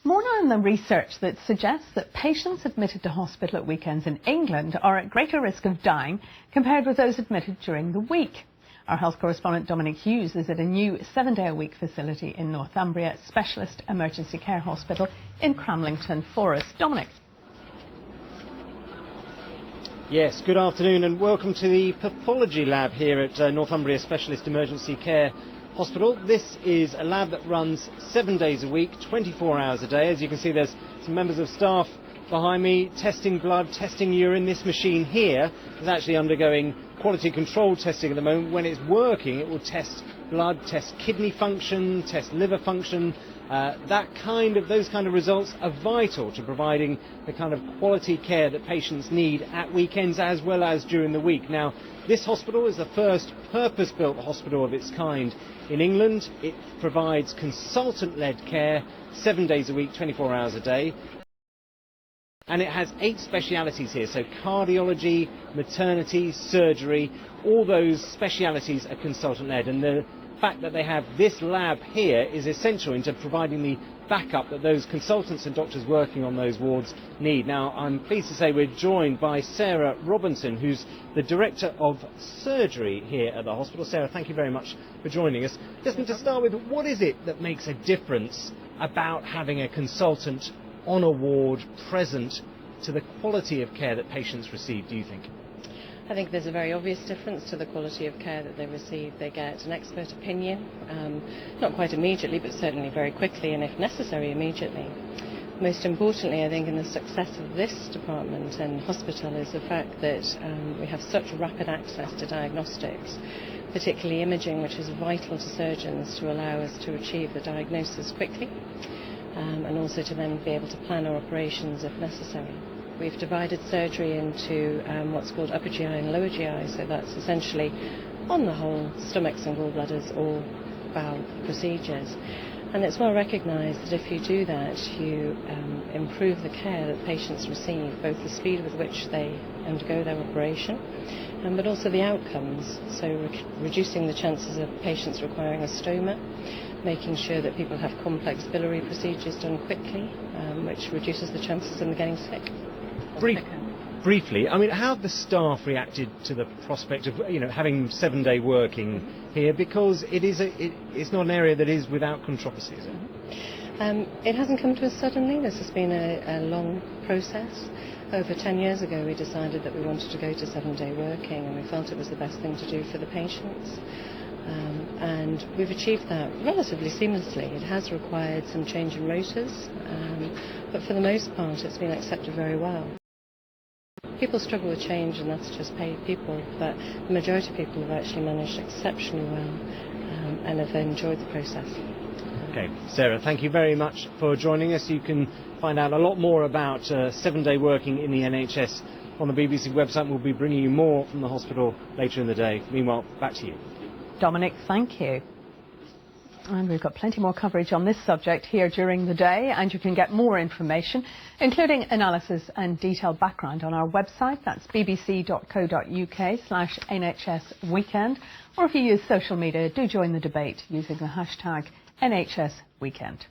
More now on the research that suggests that patients admitted to hospital at weekends in England are at greater risk of dying compared with those admitted during the week. Our health correspondent Dominic Hughes is at a new 7-day-a-week facility in Northumbria Specialist Emergency Care Hospital in Cramlington Forest. Dominic. Yes, good afternoon and welcome to the pathology lab here at Northumbria Specialist Emergency Care Hospital. This is a lab that runs 7 days a week, 24 hours a day. As you can see, there's some members of staff behind me testing blood, testing urine. This machine here is actually undergoing quality control testing at the moment. When it's working, it will test blood, test kidney function, test liver function. Those kind of results are vital to providing the kind of quality care that patients need at weekends as well as during the week. Now, this hospital is the first purpose-built hospital of its kind in England. It provides consultant-led care 7 days a week, 24 hours a day. And it has 8 specialities here, so cardiology, maternity, surgery, all those specialities are consultant-led. And the fact that they have this lab here is essential into providing the backup that those consultants and doctors working on those wards need. Now, I'm pleased to say we're joined by Sarah Robinson, who's the Director of Surgery here at the hospital. Sarah, thank you very much for joining us. Just to start with, what is it that makes a difference about having a consultant on a ward present to the quality of care that patients receive, do you think? I think there's a very obvious difference to the quality of care that they receive. They get an expert opinion, not quite immediately, but certainly very quickly and if necessary immediately. Most importantly, I think, in the success of this department and hospital is the fact that we have such rapid access to diagnostics, particularly imaging, which is vital to surgeons to allow us to achieve the diagnosis quickly and also to then be able to plan our operations if necessary. We've divided surgery into what's called upper GI and lower GI, so that's essentially, on the whole, stomachs and gallbladders or bowel procedures. And it's well recognised that if you do that, you improve the care that patients receive, both the speed with which they undergo their operation, but also the outcomes, so reducing the chances of patients requiring a stoma, making sure that people have complex biliary procedures done quickly, which reduces the chances of them getting sick. Briefly, I mean, how have the staff reacted to the prospect of, having 7-day working here? Because it's not an area that is without controversy, is it? It hasn't come to us suddenly. This has been a long process. Over 10 years ago, we decided that we wanted to go to 7-day working, and we felt it was the best thing to do for the patients. And we've achieved that relatively seamlessly. It has required some change in rotors, but for the most part, it's been accepted very well. People struggle with change, and that's just paid people, but the majority of people have actually managed exceptionally well and have enjoyed the process. Okay, Sarah, thank you very much for joining us. You can find out a lot more about 7-day working in the NHS on the BBC website. We'll be bringing you more from the hospital later in the day. Meanwhile, back to you. Dominic, thank you. And we've got plenty more coverage on this subject here during the day, and you can get more information, including analysis and detailed background, on our website. That's bbc.co.uk/NHS Weekend. Or if you use social media, do join the debate using the hashtag NHS Weekend.